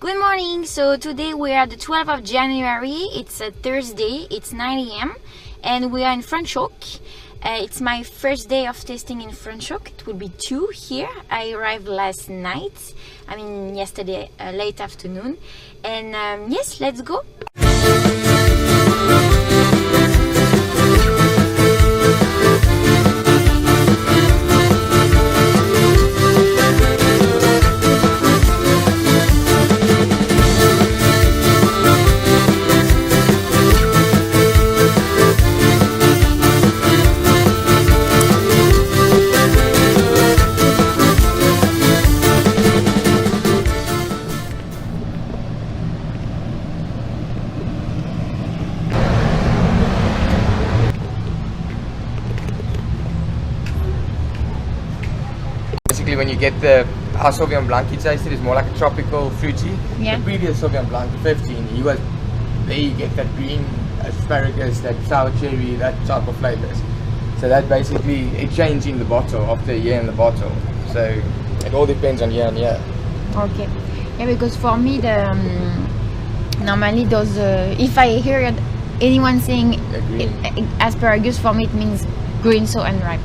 Good morning, so today we are the 12th of January, it's a Thursday, it's 9 a.m. and we are in Franschhoek. It's my first day of tasting in Franschhoek. It will be 2 here. I arrived last night, yesterday late afternoon, and yes, let's go. When you get the Sauvignon Blanc, you taste it is more like a tropical fruity. Yeah. The previous Sauvignon Blanc, the 15, there you get that green asparagus, that sour cherry, that type of flavors. So that basically, it changed in the bottle after a year in the bottle. So it all depends on year on year. Okay. Yeah, because for me, normally those, if I hear anyone saying asparagus, for me it means green, so unripe.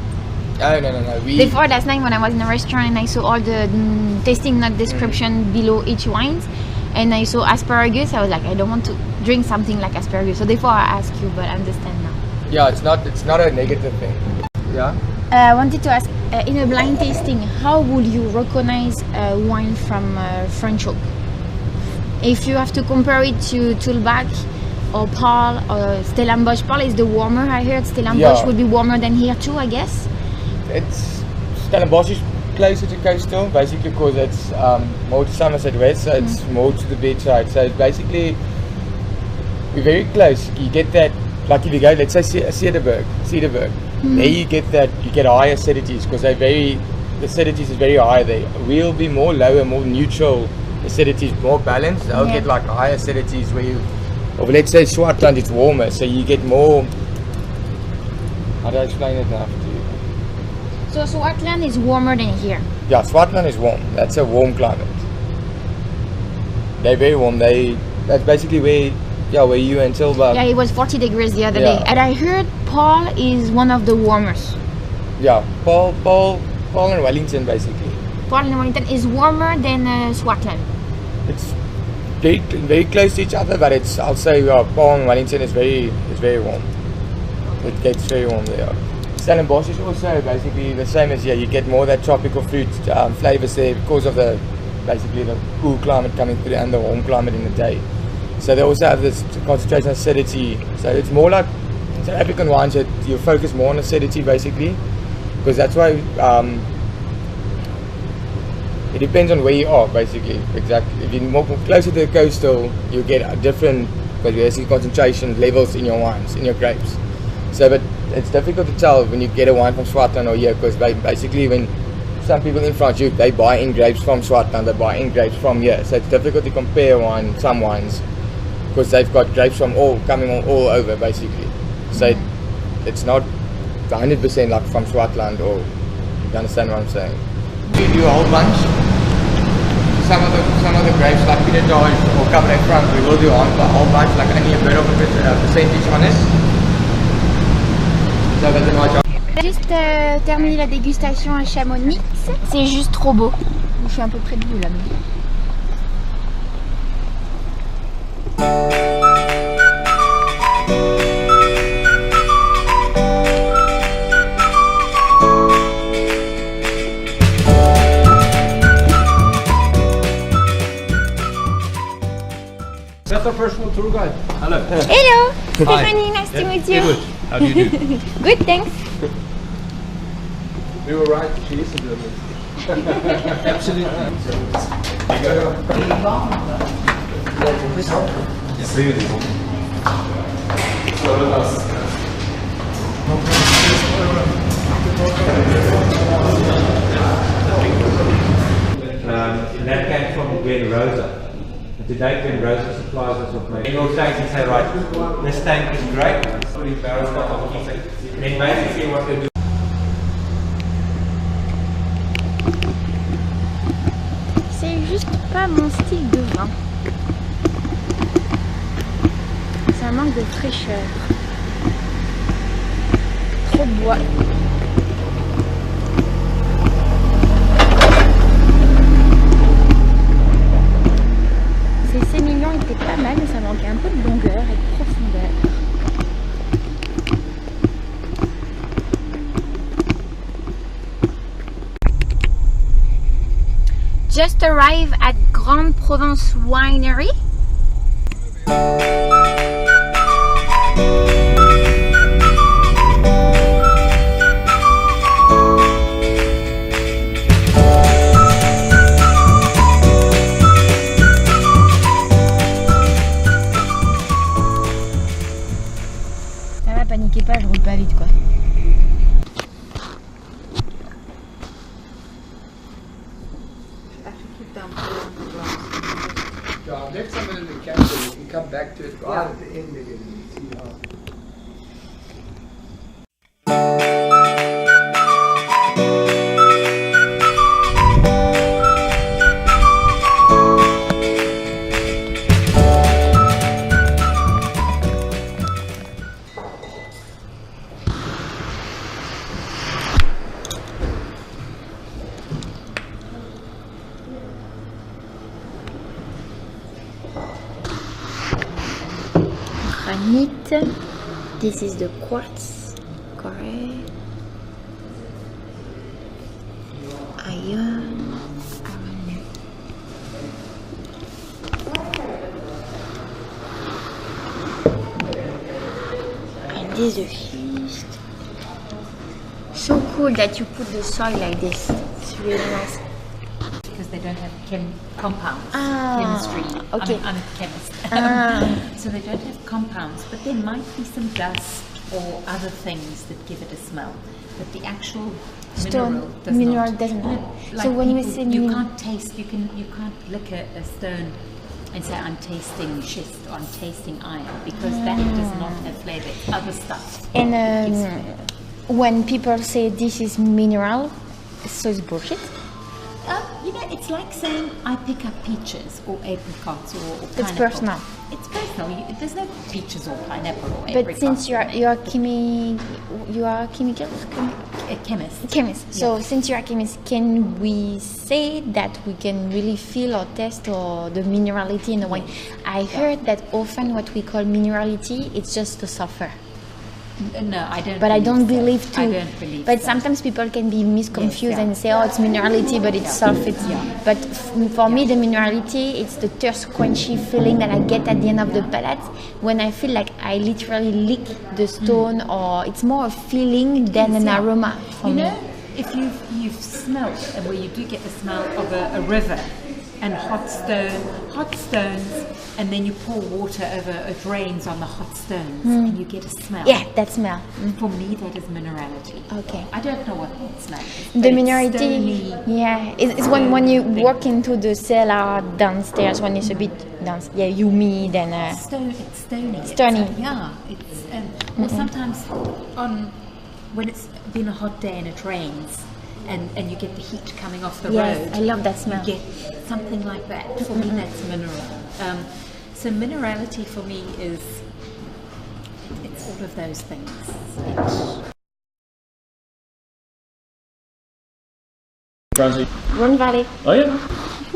Oh, no. Before last night when I was in a restaurant and I saw all the tasting note description below each wine, and I saw asparagus, I was like, I don't want to drink something like asparagus. So therefore I ask you, but I understand now. Yeah, it's not a negative thing. Yeah. I wanted to ask, in a blind tasting, how would you recognize a wine from Franschhoek? If you have to compare it to Tulbach or Paul or Stellenbosch. Paul is the warmer, I heard. Stellenbosch would be warmer than here too, I guess. Stellenbosch is closer to coastal, basically because it's more to Somerset West, so it's more to the beach side. So basically, we're very close. You get that, like if you go, let's say Cedarburg, there you get higher acidities because the acidity is very high there. We'll be more lower, more neutral acidities, more balanced. They'll get like higher acidities or let's say Swartland, it's warmer, so you get more. How do I explain it now? So Swartland is warmer than here? Yeah, Swartland is warm. That's a warm climate. They're very warm. That's basically where you and Tilburg. Yeah, it was 40 degrees the other day. And I heard Paul is one of the warmest. Yeah, Paul and Wellington basically. Paul and Wellington is warmer than Swartland. It's very close to each other, but I'll say Paul and Wellington is very warm. It gets very warm there. Stellenbosch is also basically the same as here. You get more of that tropical fruit flavors there because of the cool climate coming through and the warm climate in the day. So they also have this concentration of acidity. So it's more like South African wines that you focus more on acidity basically, because that's why it depends on where you are basically. Exactly. If you're more closer to the coastal, you get a different concentration levels in your wines, in your grapes. So, but it's difficult to tell when you get a wine from Swartland or here, because basically when some people in Franschhoek, they buy in grapes from Swartland, they buy in grapes from here. So it's difficult to compare some wines because they've got grapes from coming all over basically. So it's not 100% like from Swartland, or you understand what I'm saying? We do a whole bunch. Some of the grapes like Pinotage or Cabernet Franc, we will do a whole bunch, like only a bit of a percentage on it. Juste terminé la dégustation à Chamonix. C'est juste trop beau. Je suis un peu près de vous là. That's our personal tour guide. Hello. Hello, Stephanie, nice to meet you. Good. How do you do? Good, thanks. We were right. She is a German. Absolutely. That came from Gwen Rosa. Today Gwen Rosa supplies us with maybe you'll take and say, right, this tank is great, putting barrels of keep it. And then basically what they do. C'est juste pas mon style de vin. Ça manque de fraîcheur. Trop de bois. Ces sémillants étaient pas mal, mais ça manquait un peu de longueur et de profondeur. Just arrived at Grande Provence Winery. Ça va, paniquez pas, je roule pas vite quoi. I've left some in the camera, you can come back to it right at the end again and see how. Granite. This is the quartz. Correct. Iron. And this is the schist. So cool that you put the soil like this. It's really nice. Because they don't have compounds, Ah, chemistry. okay. I'm a chemist. Ah. So they don't have compounds, but there might be some dust or other things that give it a smell. But the actual mineral does not. So when you say you can't taste, you can't lick a stone and say I'm tasting schist or I'm tasting iron, because that does not have flavor. It's other stuff. And when people say this is mineral, so it's bullshit. It's like saying I pick up peaches or apricots or pineapple. It's personal. It's personal. There's no peaches or pineapple or But apricots. since you are chemicals a chemist. chemist. So since you are chemist, can we say that we can really feel or test or the minerality in the wine? I heard that often what we call minerality, it's just the sulfur. No, I don't. But I don't so. believe too. I don't believe. But so. sometimes people can be misconfused Yes, yeah. and say, "Oh, it's minerality, but it's sulfate." Yeah. But for me, the minerality, it's the thirst quenchy feeling that I get at the end of the palate when I feel like I literally lick the stone, or it's more a feeling than an aroma for me. If you've smelled where you do get the smell of a river and hot stones, and then you pour water over drains on the hot stones, and you get a smell. Yeah, that smell. For me, that is minerality. Okay. I don't know what that smell is. The but it's minerality, stony. yeah, it's when you walk into the cellar downstairs, when it's a bit humid and It's stony. Stony. It's or sometimes when it's been a hot day and it rains, and you get the heat coming off the yes, road. I love that smell. You get something like that. For me, that's mineral. So minerality for me is it's all of those things. Franschhoek. Rhone Valley. Oh yeah.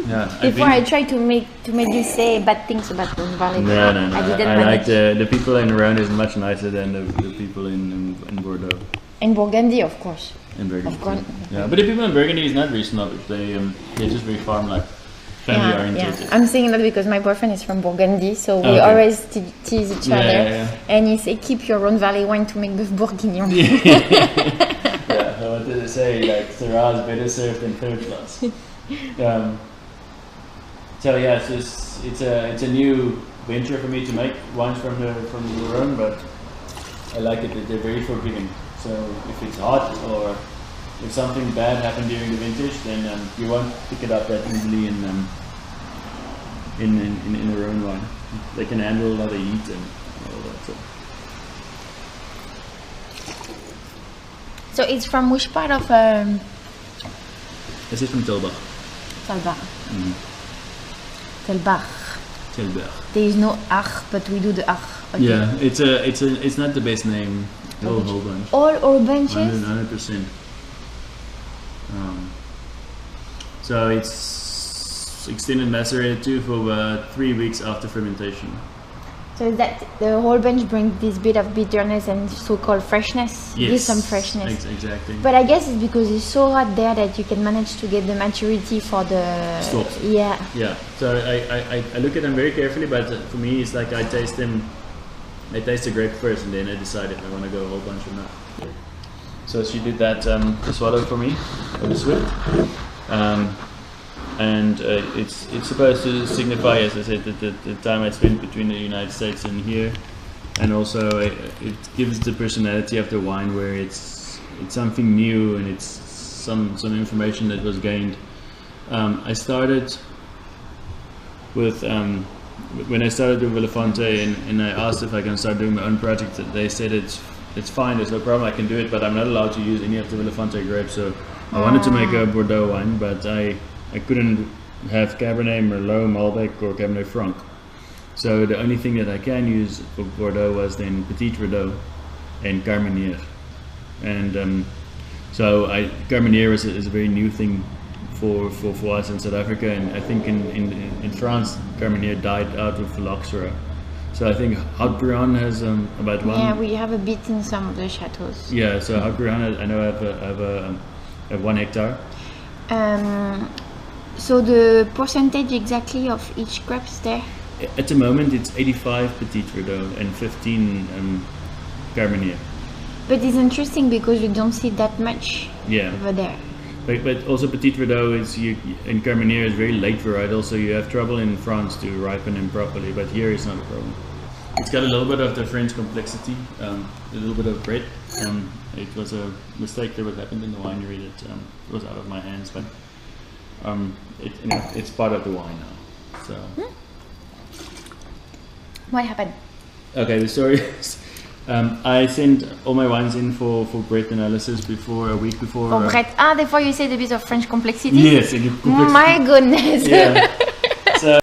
Yeah. Before I try to make you say bad things about Rhone Valley. No. I didn't I manage. like the people in Rhone is much nicer than the people in Bordeaux. In Burgundy, of course. In Burgundy. Of course. Yeah, but the people in Burgundy is not very snobbish. They're just very farm-like, family-oriented. I'm saying that because my boyfriend is from Burgundy, so we Okay. always tease each other. Yeah. And he said, keep your Rhone Valley wine to make Boeuf Bourguignon. Yeah, so what did it say? Like, Syrah is better served in third class. So yeah, it's a new venture for me to make wines from the Rhone, but I like it that they're very forgiving. So if it's hot or if something bad happened during the vintage, then you won't pick it up that easily in the Rhone wine. They can handle a lot of heat and all that. So it's from which part of This is from Tilbach. Salva? Telbach. Telbach. There is no ach, but we do the ach. Okay. Yeah, it's not the best name. The whole bunch. All benches? 100%. So it's extended macerated too for about 3 weeks after fermentation. So is that the whole bench brings this bit of bitterness and so-called freshness? Yes. Gives some freshness. Exactly. But I guess it's because it's so hot there that you can manage to get the maturity for the... Stalks. Yeah. Yeah. So I look at them very carefully, but for me it's like I taste the grape first and then I decide if I want to go a whole bunch or not. So she did that the swallow for me, or the swit. And it's supposed to signify, as I said, the time I spent between the United States and here, and also it gives the personality of the wine, where it's something new and it's some information that was gained. I started with when I started doing Villafante, and I asked if I can start doing my own project. They said it's fine, there's no problem, I can do it, but I'm not allowed to use any of the Villafante grapes. So I wanted to make a Bordeaux wine, but I couldn't have Cabernet, Merlot, Malbec or Cabernet Franc. So the only thing that I can use for Bordeaux was then Petit Verdot and Carmenère. And so Carmenère is a very new thing for us in South Africa, and I think in France Carmenère died out with phylloxera. So I think Haut-Brion has about one. Yeah, we have a bit in some of the chateaus. Yeah, so Haut-Brion I know have 1 hectare. So the percentage exactly of each grape is there? At the moment it's 85 Petit Verdot and 15 Carmenère. But it's interesting because we don't see that much over there. But also Petit Verdot and Carmenère is very late varietal, so you have trouble in France to ripen them properly, but here it's not a problem. It's got a little bit of the French complexity, a little bit of bread. It was a mistake that happened in the winery that was out of my hands, but it's part of the wine now. So. What happened? Okay, the story is I sent all my wines in for bread analysis a week before. For bread. Before you said a bit of French complexity? Yes, complexity. My goodness. Yeah. So.